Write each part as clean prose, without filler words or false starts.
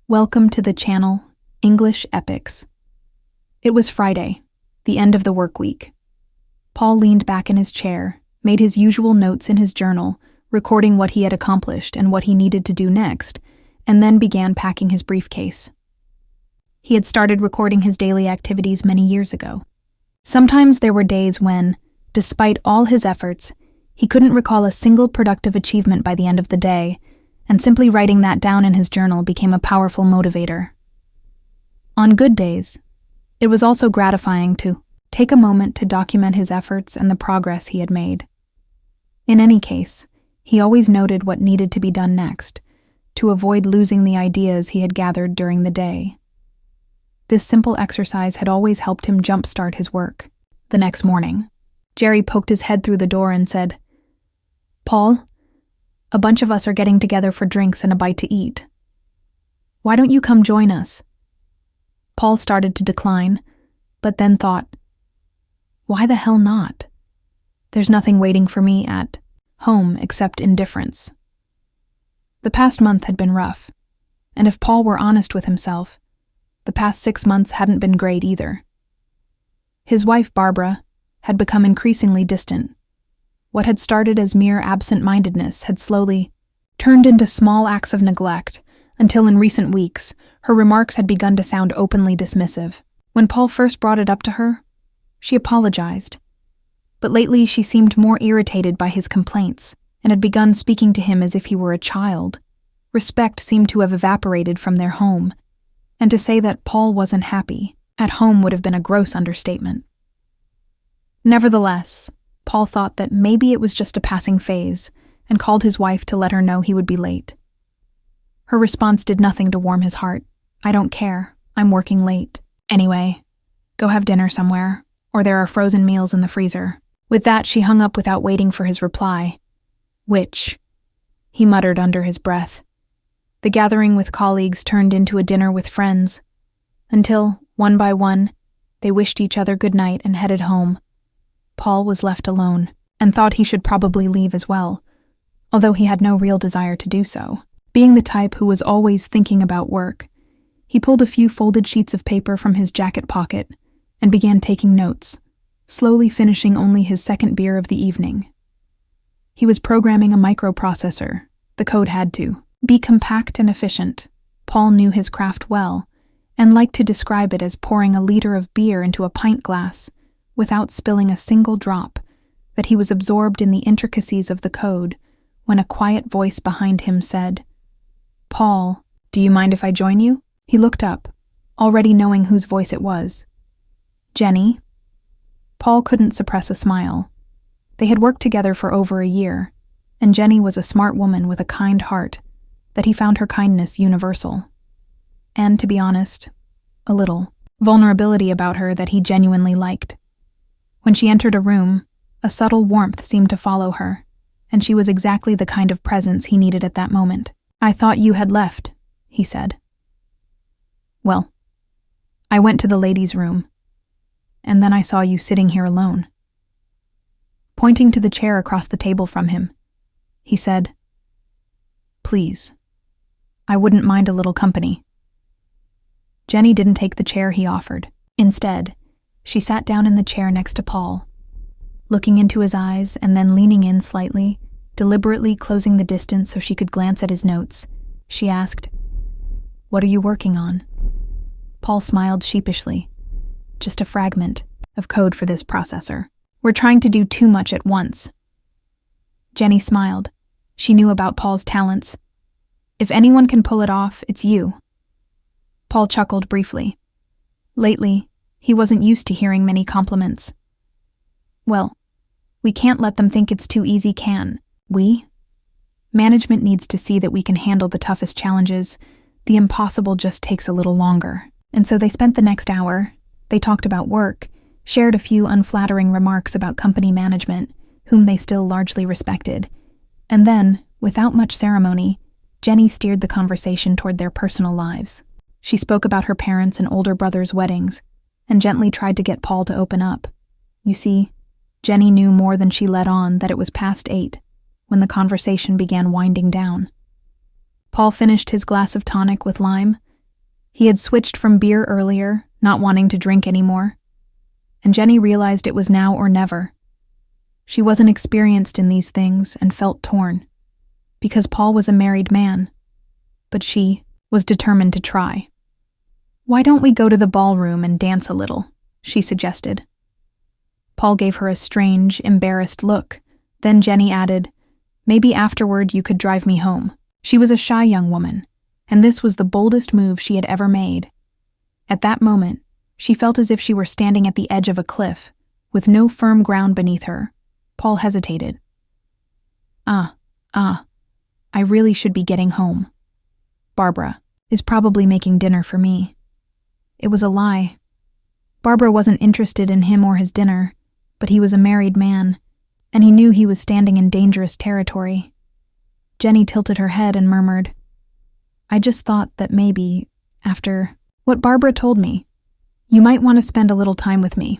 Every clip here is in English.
Welcome to the channel, English Epics. It was Friday, the end of the work week. Paul leaned back in his chair, made his usual notes in his journal, recording what he had accomplished and what he needed to do next, and then began packing his briefcase. He had started recording his daily activities many years ago. Sometimes there were days when, despite all his efforts, he couldn't recall a single productive achievement by the end of the day, and simply writing that down in his journal became a powerful motivator. On good days, it was also gratifying to take a moment to document his efforts and the progress he had made. In any case, he always noted what needed to be done next, to avoid losing the ideas he had gathered during the day. This simple exercise had always helped him jumpstart his work. The next morning, Jerry poked his head through the door and said, "Paul, a bunch of us are getting together for drinks and a bite to eat. Why don't you come join us?" Paul started to decline, but then thought, why the hell not? There's nothing waiting for me at home except indifference. The past month had been rough, and if Paul were honest with himself, the past 6 months hadn't been great either. His wife, Barbara, had become increasingly distant. What had started as mere absent-mindedness had slowly turned into small acts of neglect, until in recent weeks, her remarks had begun to sound openly dismissive. When Paul first brought it up to her, she apologized. But lately she seemed more irritated by his complaints, and had begun speaking to him as if he were a child. Respect seemed to have evaporated from their home, and to say that Paul wasn't happy at home would have been a gross understatement. Nevertheless, Paul thought that maybe it was just a passing phase, and called his wife to let her know he would be late. Her response did nothing to warm his heart. "I don't care. I'm working late. Anyway, go have dinner somewhere, or there are frozen meals in the freezer." With that, she hung up without waiting for his reply. "Which?" he muttered under his breath. The gathering with colleagues turned into a dinner with friends, until, one by one, they wished each other good night and headed home. Paul was left alone, and thought he should probably leave as well, although he had no real desire to do so. Being the type who was always thinking about work, he pulled a few folded sheets of paper from his jacket pocket and began taking notes, slowly finishing only his second beer of the evening. He was programming a microprocessor. The code had to be compact and efficient. Paul knew his craft well, and liked to describe it as pouring a liter of beer into a pint glass without spilling a single drop, that he was absorbed in the intricacies of the code when a quiet voice behind him said, "Paul, do you mind if I join you?" He looked up, already knowing whose voice it was. "Jenny?" Paul couldn't suppress a smile. They had worked together for over a year, and Jenny was a smart woman with a kind heart, that he found her kindness universal. And, to be honest, a little vulnerability about her that he genuinely liked. When she entered a room, a subtle warmth seemed to follow her, and she was exactly the kind of presence he needed at that moment. "I thought you had left," he said. "Well, I went to the ladies' room, and then I saw you sitting here alone." Pointing to the chair across the table from him, he said, "Please, I wouldn't mind a little company." Jenny didn't take the chair he offered. Instead, she sat down in the chair next to Paul, looking into his eyes and then leaning in slightly, deliberately closing the distance so she could glance at his notes. She asked, "What are you working on?" Paul smiled sheepishly. "Just a fragment of code for this processor. We're trying to do too much at once." Jenny smiled. She knew about Paul's talents. "If anyone can pull it off, it's you." Paul chuckled briefly. Lately, he wasn't used to hearing many compliments. "Well, we can't let them think it's too easy, can we? Management needs to see that we can handle the toughest challenges. The impossible just takes a little longer." And so they spent the next hour. They talked about work, shared a few unflattering remarks about company management, whom they still largely respected. And then, without much ceremony, Jenny steered the conversation toward their personal lives. She spoke about her parents' and older brother's weddings, and gently tried to get Paul to open up. You see, Jenny knew more than she let on that it was past 8, when the conversation began winding down. Paul finished his glass of tonic with lime He had switched from beer earlier, not wanting to drink anymore. And Jenny realized it was now or never. She wasn't experienced in these things and felt torn, because Paul was a married man, but she was determined to try. "Why don't we go to the ballroom and dance a little?" she suggested. Paul gave her a strange, embarrassed look. Then Jenny added, "Maybe afterward you could drive me home." She was a shy young woman, and this was the boldest move she had ever made. At that moment, she felt as if she were standing at the edge of a cliff, with no firm ground beneath her. Paul hesitated. I really should be getting home. Barbara is probably making dinner for me." It was a lie. Barbara wasn't interested in him or his dinner, but he was a married man, and he knew he was standing in dangerous territory. Jenny tilted her head and murmured, "I just thought that maybe, after what Barbara told me, you might want to spend a little time with me."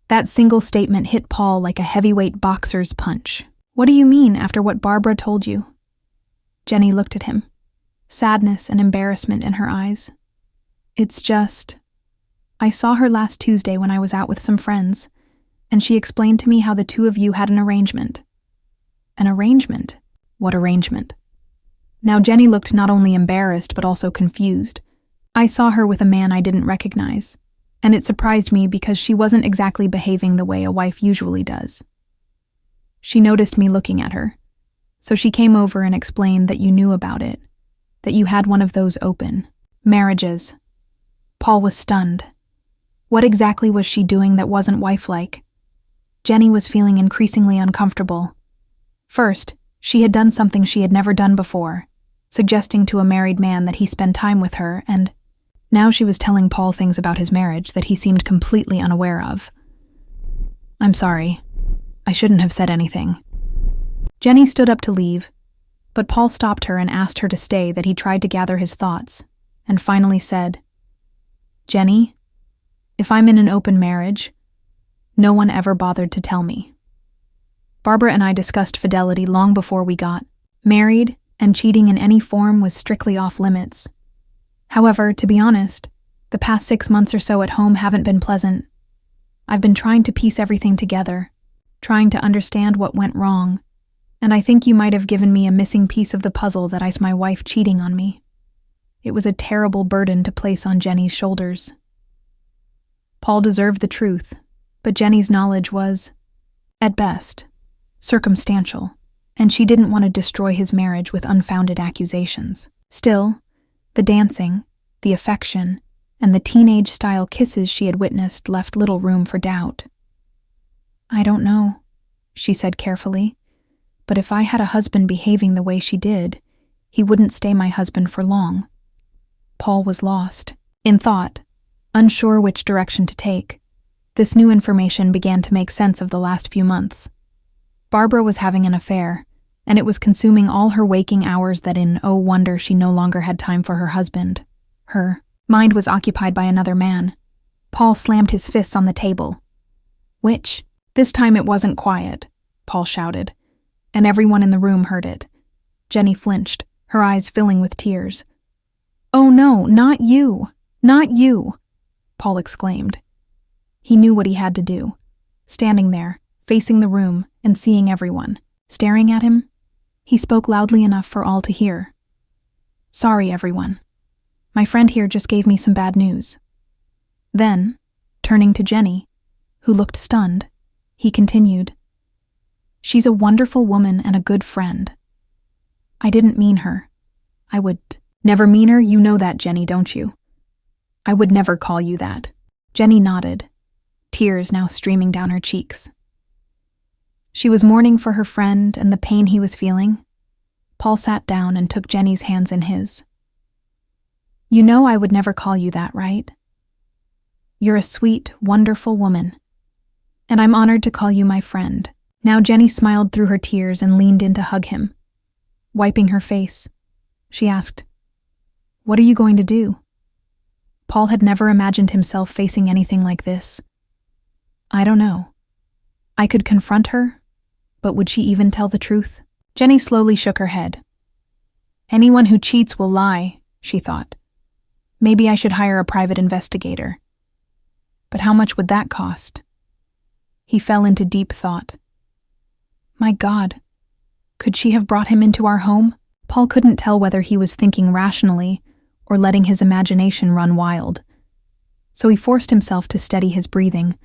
That single statement hit Paul like a heavyweight boxer's punch. "What do you mean, after what Barbara told you?" Jenny looked at him, sadness and embarrassment in her eyes. "It's just, I saw her last Tuesday when I was out with some friends, and she explained to me how the two of you had an arrangement." "An arrangement? What arrangement?" Now Jenny looked not only embarrassed but also confused. "I saw her with a man I didn't recognize, and it surprised me because she wasn't exactly behaving the way a wife usually does. She noticed me looking at her, so she came over and explained that you knew about it, that you had one of those open marriages." Paul was stunned. What exactly was she doing that wasn't wife-like? Jenny was feeling increasingly uncomfortable. First, she had done something she had never done before, suggesting to a married man that he spend time with her, and now she was telling Paul things about his marriage that he seemed completely unaware of. "I'm sorry. I shouldn't have said anything." Jenny stood up to leave, but Paul stopped her and asked her to stay. That he tried to gather his thoughts, and finally said, "Jenny, if I'm in an open marriage, no one ever bothered to tell me. Barbara and I discussed fidelity long before we got married, and cheating in any form was strictly off limits. However, to be honest, the past 6 months or so at home haven't been pleasant. I've been trying to piece everything together, trying to understand what went wrong, and I think you might have given me a missing piece of the puzzle that is my wife cheating on me." It was a terrible burden to place on Jenny's shoulders. Paul deserved the truth, but Jenny's knowledge was, at best, circumstantial, and she didn't want to destroy his marriage with unfounded accusations. Still, the dancing, the affection, and the teenage-style kisses she had witnessed left little room for doubt. "I don't know," she said carefully, "but if I had a husband behaving the way she did, he wouldn't stay my husband for long." Paul was lost, in thought, unsure which direction to take. This new information began to make sense of the last few months. Barbara was having an affair, and it was consuming all her waking hours that in oh wonder she no longer had time for her husband. Her mind was occupied by another man. Paul slammed his fists on the table. "Which?" This time it wasn't quiet, Paul shouted, and everyone in the room heard it. Jenny flinched, her eyes filling with tears. "Oh no, not you! Not you!" Paul exclaimed. He knew what he had to do. Standing there, facing the room, and seeing everyone staring at him, he spoke loudly enough for all to hear. "Sorry, everyone. My friend here just gave me some bad news." Then, turning to Jenny, who looked stunned, he continued, "She's a wonderful woman and a good friend. I didn't mean her. I would never mean her, you know that, Jenny, don't you? I would never call you that." Jenny nodded, tears now streaming down her cheeks. She was mourning for her friend and the pain he was feeling. Paul sat down and took Jenny's hands in his. "You know I would never call you that, right? You're a sweet, wonderful woman, and I'm honored to call you my friend." Now Jenny smiled through her tears and leaned in to hug him. Wiping her face, she asked, "What are you going to do?" Paul had never imagined himself facing anything like this. "I don't know. I could confront her, but would she even tell the truth?" Jenny slowly shook her head. "Anyone who cheats will lie," she thought. Maybe I should hire a private investigator. But how much would that cost? He fell into deep thought. My God, could she have brought him into our home? Paul couldn't tell whether he was thinking rationally or letting his imagination run wild. So he forced himself to steady his breathing,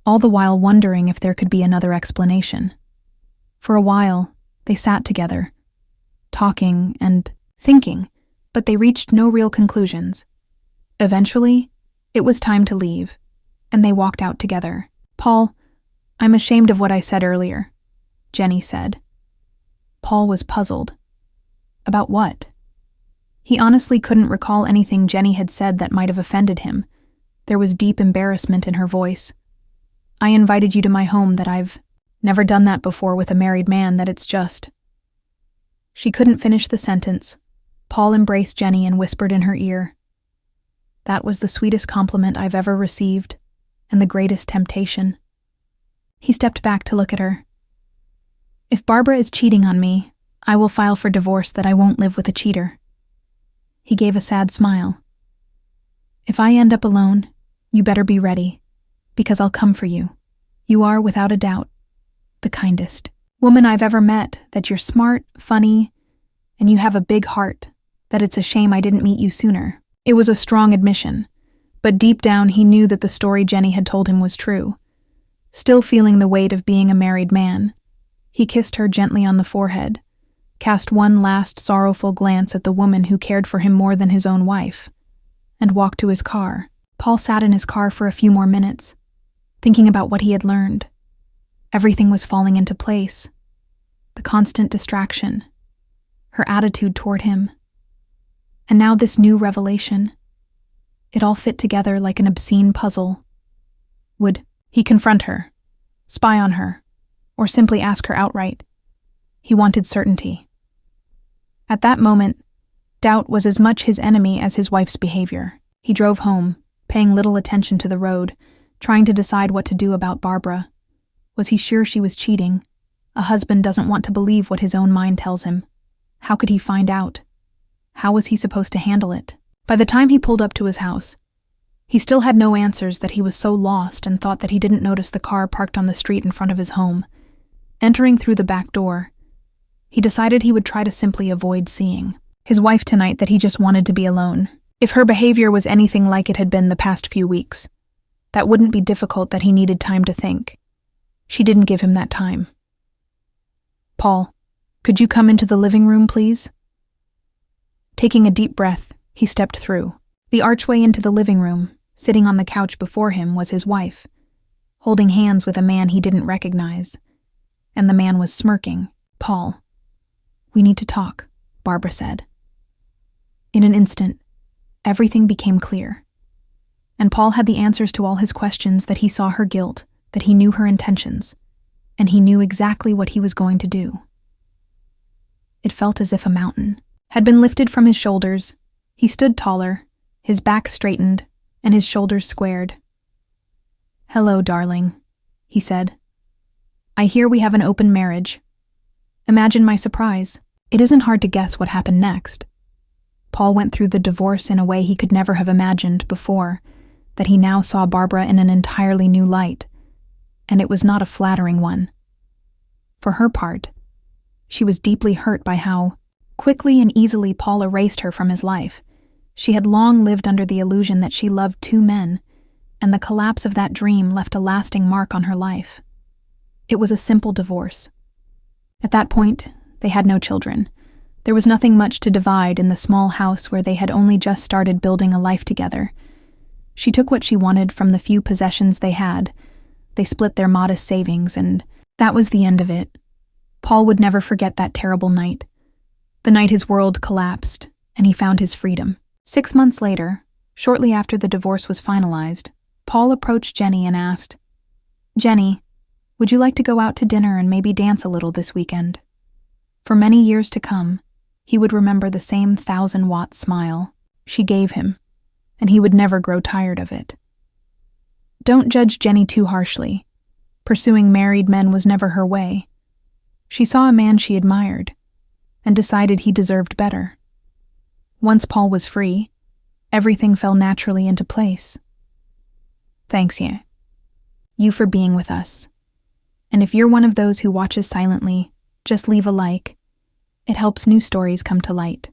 all the while wondering if there could be another explanation. For a while, they sat together, talking and thinking, but they reached no real conclusions. Eventually, it was time to leave, and they walked out together. Paul, I'm ashamed of what I said earlier, Jenny said. Paul was puzzled. About what? He honestly couldn't recall anything Jenny had said that might have offended him. There was deep embarrassment in her voice. I invited you to my home that I've never done that before with a married man, that it's just. She couldn't finish the sentence. Paul embraced Jenny and whispered in her ear, That was the sweetest compliment I've ever received, and the greatest temptation. He stepped back to look at her. If Barbara is cheating on me, I will file for divorce that I won't live with a cheater. He gave a sad smile. If I end up alone, you better be ready, because I'll come for you. You are, without a doubt, the kindest woman I've ever met, that you're smart, funny, and you have a big heart, that it's a shame I didn't meet you sooner. It was a strong admission, but deep down he knew that the story Jenny had told him was true. Still feeling the weight of being a married man, he kissed her gently on the forehead, cast one last sorrowful glance at the woman who cared for him more than his own wife, and walked to his car. Paul sat in his car for a few more minutes, thinking about what he had learned. Everything was falling into place. The constant distraction, her attitude toward him, and now this new revelation. It all fit together like an obscene puzzle. Would he confront her, spy on her, or simply ask her outright? He wanted certainty. At that moment, doubt was as much his enemy as his wife's behavior. He drove home, paying little attention to the road, trying to decide what to do about Barbara. Was he sure she was cheating? A husband doesn't want to believe what his own mind tells him. How could he find out? How was he supposed to handle it? By the time he pulled up to his house, he still had no answers, that he was so lost and thought that he didn't notice the car parked on the street in front of his home. Entering through the back door, he decided he would try to simply avoid seeing his wife tonight, that he just wanted to be alone. If her behavior was anything like it had been the past few weeks, that wouldn't be difficult, that he needed time to think. She didn't give him that time. Paul, could you come into the living room, please? Taking a deep breath, he stepped through. The archway into the living room, sitting on the couch before him, was his wife, holding hands with a man he didn't recognize. And the man was smirking. Paul, we need to talk, Barbara said. In an instant, everything became clear. And Paul had the answers to all his questions, that he saw her guilt, that he knew her intentions, and he knew exactly what he was going to do. It felt as if a mountain had been lifted from his shoulders. He stood taller, his back straightened, and his shoulders squared. Hello, darling, he said. I hear we have an open marriage. Imagine my surprise. It isn't hard to guess what happened next. Paul went through the divorce in a way he could never have imagined before, that he now saw Barbara in an entirely new light, and it was not a flattering one. For her part, she was deeply hurt by how quickly and easily Paul erased her from his life. She had long lived under the illusion that she loved two men, and the collapse of that dream left a lasting mark on her life. It was a simple divorce. At that point, they had no children. There was nothing much to divide in the small house where they had only just started building a life together. She took what she wanted from the few possessions they had. They split their modest savings, and that was the end of it. Paul would never forget that terrible night. The night his world collapsed, and he found his freedom. 6 months later, shortly after the divorce was finalized, Paul approached Jenny and asked, Jenny, would you like to go out to dinner and maybe dance a little this weekend? For many years to come, he would remember the same 1,000-watt smile she gave him, and he would never grow tired of it. Don't judge Jenny too harshly. Pursuing married men was never her way. She saw a man she admired, and decided he deserved better. Once Paul was free, Everything fell naturally into place. Thanks, Ye. You for being with us. And if you're one of those who watches silently, just leave a like. It helps new stories come to light.